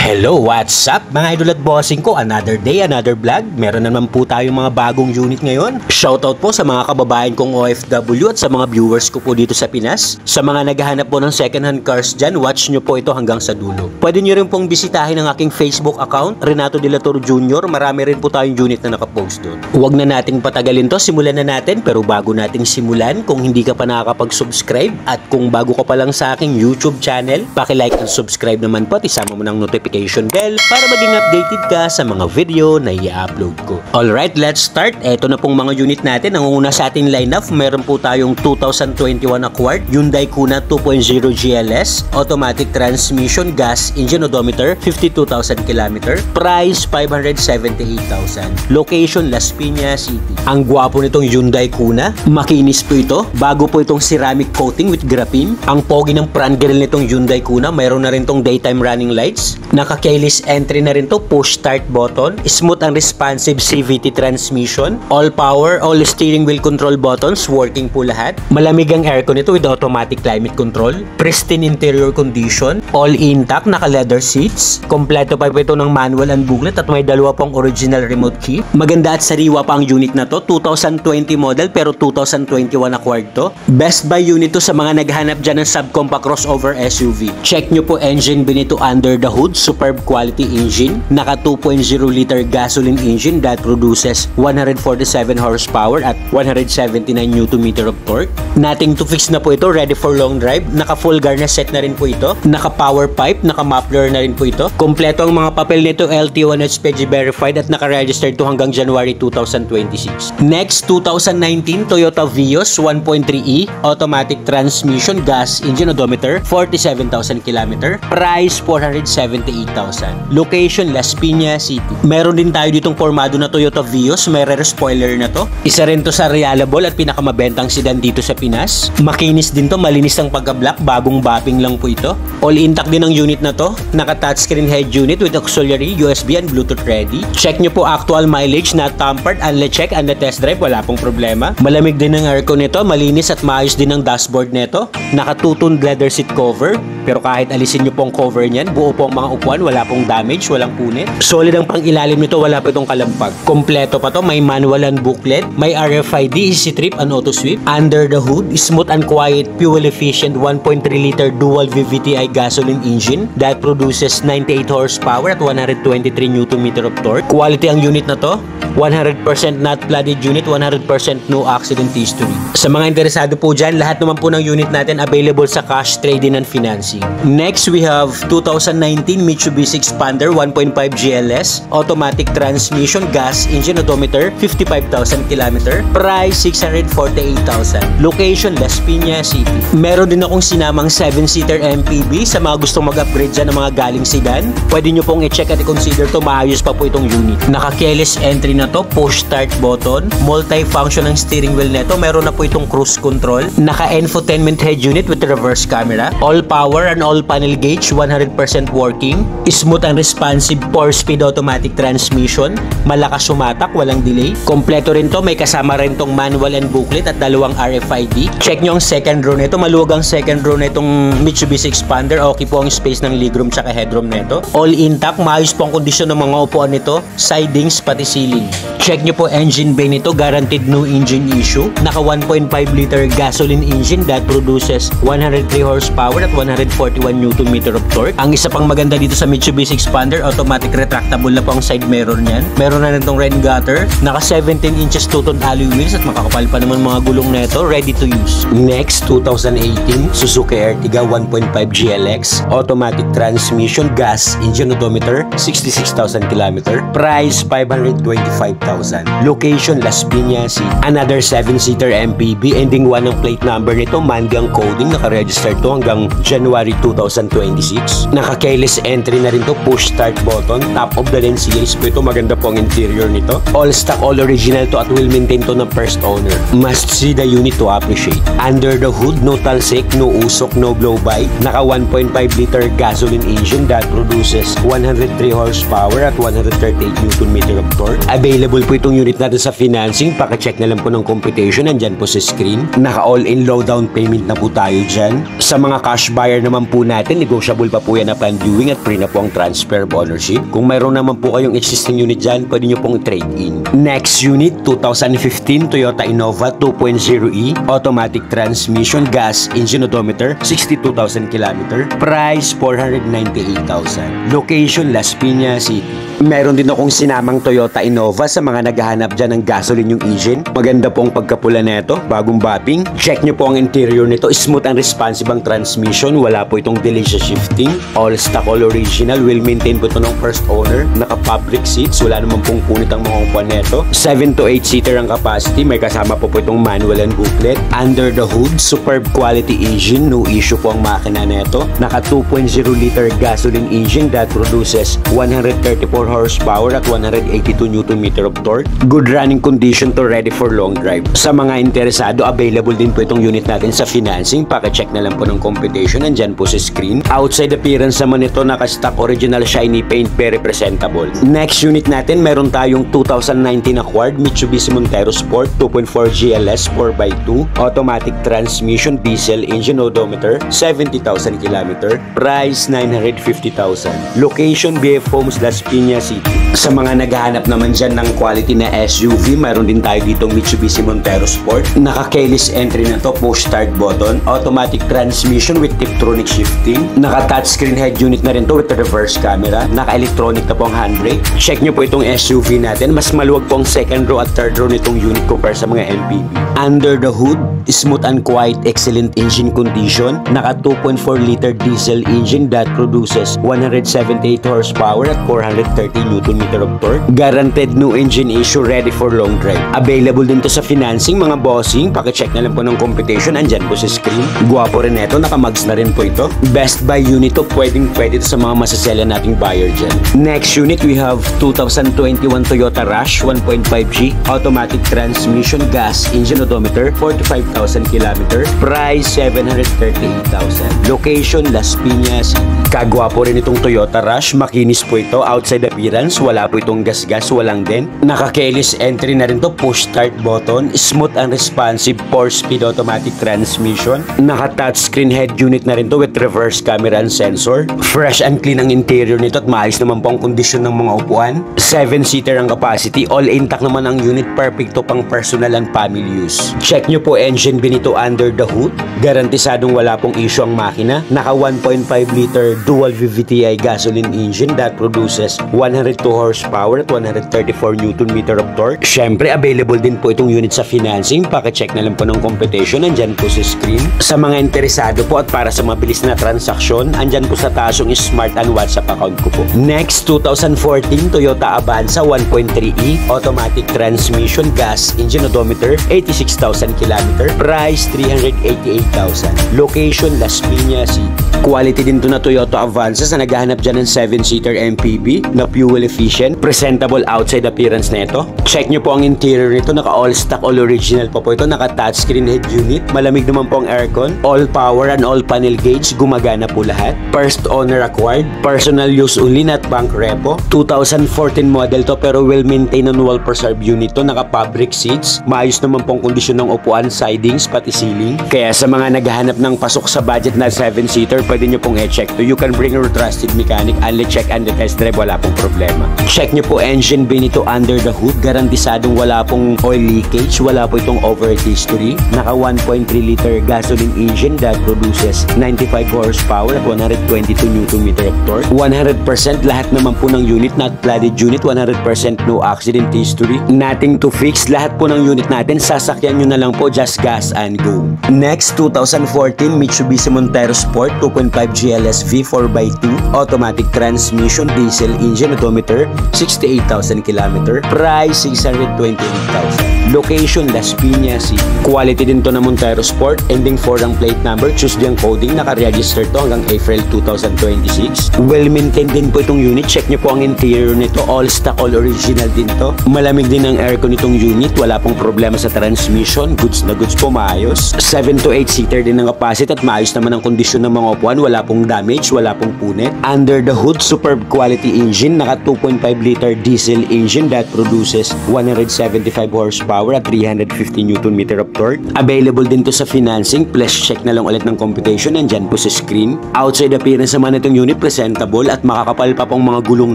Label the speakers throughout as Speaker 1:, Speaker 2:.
Speaker 1: Hello, what's up mga idol at bossing ko? Another day, another vlog. Meron naman po tayong mga bagong unit ngayon. Shoutout po sa mga kababayan kong OFW at sa mga viewers ko po dito sa Pinas. Sa mga naghahanap po ng second hand cars dyan, watch nyo po ito hanggang sa dulo. Pwede nyo rin pong bisitahin ang aking Facebook account, Renato De La Torre Jr. Marami rin po tayong unit na nakapost doon. Huwag na nating patagalin to, simulan na natin. Pero bago nating simulan, kung hindi ka pa nakakapag-subscribe at kung bago ka pa lang sa aking YouTube channel, paki-like at subscribe naman po at isama mo ng notification bell para maging updated ka sa mga video na i-upload ko. Alright, let's start. Ito na pong mga unit natin. Ang una sa ating lineup, meron po tayong 2021 acquired Hyundai Kona 2.0 GLS, automatic transmission, gas engine, odometer, 52,000 km. Price, 578,000. Location, Las Piñas City. Ang gwapo nitong Hyundai Kona. Makinis po ito. Bago po itong ceramic coating with graphene. Ang pogi ng front grille nitong Hyundai Kona. Mayroon na rin tong daytime running lights. Naka-keyless entry na rin to, push start button, smooth and responsive CVT transmission, all power, all steering wheel control buttons, working po lahat. Malamig ang aircon nito with automatic climate control, pristine interior condition, all intact, naka-leather seats, kompleto pa ito ng manual and booklet at may dalawa pong original remote key. Maganda at sariwa pa ang unit na to, 2020 model pero 2021 acquired to. Best buy unit to sa mga naghanap dyan ng subcompact crossover SUV. Check nyo po engine bay nito under the hood, superb quality engine, naka 2.0 liter gasoline engine that produces 147 horsepower at 179 Nm of torque. Nothing to fix na po ito, ready for long drive. Naka full garnish set na rin po ito, naka power pipe, naka muffler na rin po ito. Kompleto ang mga papel nito, LT1 HPG verified at naka-registered to hanggang January 2026. Next, 2019 Toyota Vios 1.3e, automatic transmission, gas engine, odometer, 47,000 km. Price, 478,000. Location, Las Piñas City. Meron din tayo ditong formado na Toyota Vios, may rear spoiler na to. Isa rin to sa reliable at pinakamabentang sedan dito sa Pinas. Makinis din to, malinis ang pagka-black, bagong bapping lang po ito. All intact din ang unit na to. Naka-touchscreen head unit with auxiliary, USB and Bluetooth ready. Check nyo po actual mileage, not tampered, unle-check, unle-test drive, wala pong problema. Malamig din ang aircon nito, malinis at maayos din ang dashboard nito. Naka-two-tone leather seat cover, pero kahit alisin nyo pong cover niyan, buo po ang mga upuan, wala pong damage, walang punit. Solid ang pang-ilalim nito, wala pa itong kalampag. Kompleto pa to, may manual and booklet, may RFID, easy trip and auto sweep. Under the hood, smooth and quiet, fuel efficient 1.3 liter dual VVTi gasoline engine that produces 98 horsepower at 123 Nm of torque. Quality ang unit na to, 100% not flooded unit, 100% no accident history. Sa mga interesado po dyan, lahat naman po ng unit natin available sa cash, trade-in and financing. Next, we have 2019 Mitsubishi Xpander 1.5 GLS, automatic transmission, gas engine, odometer, 55,000 km. Price, 648,000. Location, Las Piñas City. Meron din akong sinamang 7-seater MPV sa mga gustong mag-upgrade dyan ng mga galing sedan. Pwede nyo pong i-check at i-consider to, maayos pa po itong unit. Naka-keyless entry na to, push start button, multi-function ang steering wheel nito, meron na po itong cruise control, naka-infotainment head unit with reverse camera, all power and all panel gauge, 100% working, smooth and responsive 4-speed automatic transmission, malakas sumatak, walang delay. Kompleto rin to, may kasama rin tong manual and booklet at dalawang RFID. Check nyo ang second row nito, maluwag ang second row na itong Mitsubishi Xpander, okay po ang space ng legroom tsaka headroom nito. All intact, maayos po ang kondisyon ng mga upuan nito, sidings pati ceiling. Check nyo po engine bay nito, guaranteed no engine issue. Naka 1.5 liter gasoline engine that produces 103 horsepower at 141 Nm of torque. Ang isa pang maganda dito sa Mitsubishi Xpander, automatic retractable na po ang side mirror niyan. Meron na rin itong rain gutter, naka 17 inches two-tone alloy wheels at makakapal pa naman mga gulong nito, ready to use. Next, 2018 Suzuki Ertiga 1.5 GLX, automatic transmission, gas engine, odometer, 66,000 km. Price, 525,000. Location, Las Piñas City. Another 7-seater MPV, ending 1 ang plate number nito, Mangang coding, naka-register to hanggang January 2026. Naka-keyless entry na rin to, push start button, top of the line series po ito, maganda po ang interior nito. All stock, all original to at will maintain to ng first owner. Must see the unit to appreciate. Under the hood, no talsik, no usok, no blow-by. Naka 1.5 liter gasoline engine that produces 103 horsepower at 138 Nm of torque. Available po itong unit natin sa financing. Paki-check na lang po ng computation. Nandyan po sa screen. Naka all-in low down payment na po tayo dyan. Sa mga cash buyer naman po natin, negotiable pa po yan upon viewing at free na po ang transfer of ownership. Kung mayroon naman po kayong existing unit dyan, pwede nyo pong trade in. Next unit, 2015 Toyota Innova 2.0e, automatic transmission, gas, engine odometer, 62,000 km. Price, 498,000. Location, Las Piñas City. Meron din akong sinamang Toyota Innova sa mga naghahanap dyan ng gasoline yung engine. Maganda po ang pagkapula nito, bagong bapping. Check nyo po ang interior nito, smooth and responsive ang transmission, wala po itong delay sa shifting. All stock, all original, will maintain po ito ng first owner. Naka-fabric seats, wala naman pong punit ang mga upuan nito. 7 to 8 seater ang capacity, may kasama po itong manual and booklet. Under the hood, superb quality engine, no issue po ang makina nito. Naka 2.0 liter gasoline engine that produces 134 horsepower at 182 Nm of torque. Good running condition to, ready for long drive. Sa mga interesado, available din po itong unit natin sa financing. Paki-check na lang po ng computation. Nandyan po sa screen. Outside appearance naman ito, naka-stock original shiny paint, very presentable. Next unit natin, meron tayong 2019 acquired Mitsubishi Montero Sport 2.4 GLS 4x2, automatic transmission, diesel, engine odometer, 70,000 km. Price, 950,000. Location, BF Homes, Las Piñas City. Sa mga naghahanap naman dyan ng quality na SUV, mayroon din tayo ditong Mitsubishi Montero Sport. Naka-keyless entry na to, push start button, automatic transmission with Tiptronic shifting. Naka-touchscreen head unit na rin to with reverse camera. Naka-electronic na po ang handbrake. Check nyo po itong SUV natin. Mas maluwag po ang second row at third row nitong unit compare sa mga MPV. Under the hood, smooth and quiet, excellent engine condition. Naka 2.4 liter diesel engine that produces 178 horsepower at 430 Nm of torque. Guaranteed no engine issue, ready for long drive. Available din to sa financing, mga bossing. Paki-check na lang po ng computation. Andyan po sa screen. Guwapo rin ito. Naka-mags na rin po ito. Best buy unit to. Pwede to sa mga masasela nating buyer dyan. Next unit, we have 2021 Toyota Rush 1.5G, automatic transmission, gas, engine odometer, 45,000 km. Price, 738,000. Location, Las Piñas. Kagwapo rin itong Toyota Rush. Makinis po ito. Outside appearance, wala po itong gas-gas, walang din. Naka-keyless entry na rin to, push start button, smooth and responsive 4-speed automatic transmission. Naka-touchscreen head unit na rin to with reverse camera and sensor. Fresh and clean ang interior nito at maayos naman po ang kondisyon ng mga upuan. 7-seater ang capacity, all intact naman ang unit, perfect to pang personal and family use. Check nyo po engine bin ito under the hood. Garantisadong wala pong issue ang makina. Naka 1.5 liter dual VVTi gasoline engine that produces 102 horsepower at 134 Nm of torque. Syempre, available din po itong unit sa financing. Paki-check na lang po ng computation. Andyan po sa screen. Sa mga interesado po at para sa mabilis na transaksyon, andyan po sa taas yung smart and WhatsApp account ko po. Next, 2014 Toyota Avanza 1.3e, automatic transmission, gas, engine odometer, 86,000 km. Price, 388,000. Location, Las Piñas City. Quality din to na Toyota Avanza sa naghahanap dyan ng 7-seater MPV na fuel efficient. Presentable outside appearance na ito. Check nyo po ang interior nito. Naka all stock, all original po ito. Naka touchscreen head unit. Malamig naman po ang aircon. All power and all panel gauge. Gumagana po lahat. First owner acquired. Personal use only, not bank repo. 2014 model to pero well maintained on well preserved unit to. Naka fabric seats. Maayos naman pong kondisyon ng upuan, sidings, pati ceiling. Kaya sa mga naghahanap ng pasok sa budget na 7-seater, pwede nyo pong i-check to. You can bring your trusted mechanic, only check and test drive, wala pong problema. Check nyo po engine bin ito under the hood. Garantisadong wala pong oil leakage, wala po itong overheat history. Naka 1.3 liter gasoline engine that produces 95 horsepower at 122 Nm of torque. 100% lahat naman po ng unit, not flooded unit, 100% no accident history. Nothing to fix. Lahat po ng unit natin, sasakyan nyo na lang po, just gas and go. Next, 2014 Mitsubishi Montero Sport 2.5 GLS V 4x2, automatic transmission, diesel, engine odometer, 68,000 km. Price, 628,000. Location, Las Piñas City. Quality din to na Montero Sport. Ending 4 ang plate number. Choose din ang coding. Naka-register to hanggang April 2026. Well-maintained din po itong unit. Check nyo po ang interior nito. All stock, all original din to. Malamig din ang aircon nitong unit. Wala pong problema sa transmission. Goods na goods po, maayos. 7 to 8 seater din ang capacity at maayos naman ang kondisyon ng mga upuan. Wala pong damage. wala pong punit. Under the hood, superb quality engine, naka 2.5 liter diesel engine that produces 175 horsepower at 350 Nm of torque. Available din to sa financing, plus check na lang ulit ng computation, nandyan po sa screen. Outside appearance naman itong unit, presentable at makakapal pa pong mga gulong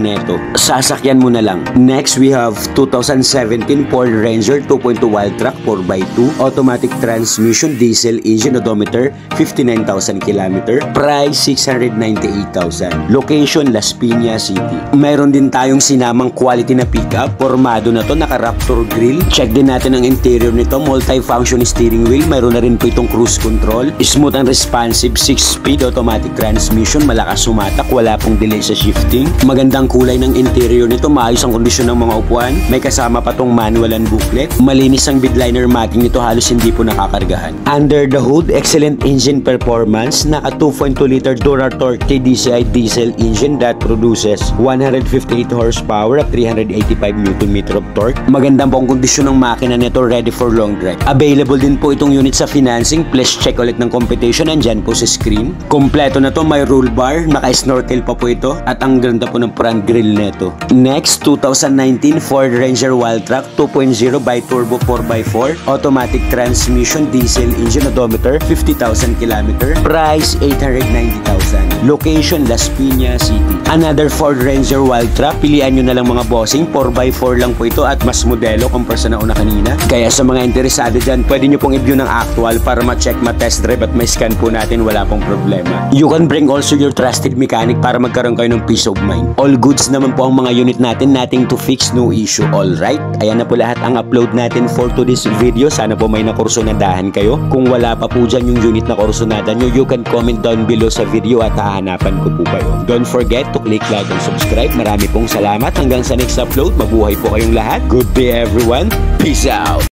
Speaker 1: neto. Sasakyan mo na lang. Next, we have 2017 Ford Ranger 2.2 Wildtrak 4x2, automatic transmission, diesel engine, odometer 59,000 km, price 698,000. Location, Las Piñas City. Mayroon din tayong sinamang quality na pickup. Formado na to, naka Raptor grill. Check din natin ang interior nito, multi-function steering wheel. Mayroon na rin po itong cruise control. Smooth and responsive 6-speed automatic transmission, malakas sumatak, wala pong delay sa shifting. Magandang kulay ng interior nito, maayos ang kondisyon ng mga upuan. May kasama pa tong manual and booklet. Malinis ang bidliner marking nito, halos hindi po nakakargahan. Under the hood, excellent engine performance, naka 2.2 liter Duratorque TDCi diesel engine that produces 158 horsepower at 385 Nm of torque. Magandang pong kondisyon ng makina nito, ready for long drive. Available din po itong unit sa financing, plus check ulit ng computation, nandyan po sa screen. Kompleto na to, may roll bar, naka-snorkel pa po ito, at ang ganda po ng front grille nito. Next, 2019 Ford Ranger Wildtrak 2.0 bi-turbo 4x4, automatic transmission, diesel engine, odometer 50,000 km, price 890,000. Location, Las Piñas City. Another Ford Ranger Wildtrak, pilian nyo na lang mga bossing, 4x4 lang po ito at mas modelo kumpara sa nauna kanina. Kaya sa mga interesado dyan, pwede nyo pong i-view ng actual para ma-check, ma-test drive at may scan po natin, wala pong problema. You can bring also your trusted mechanic para magkaroon kayo ng peace of mind. All goods naman po ang mga unit natin, nothing to fix, no issue. Alright, ayan na po lahat ang upload natin for today's video. Sana po may nakursunadahan kayo. Kung wala pa po dyan yung unit na kursunada nyo, you can comment down below sa video at hahanapan ko po kayo. Don't forget to click like and subscribe. Marami pong salamat. Hanggang sa next upload, mabuhay po kayong lahat. Good day everyone. Peace out.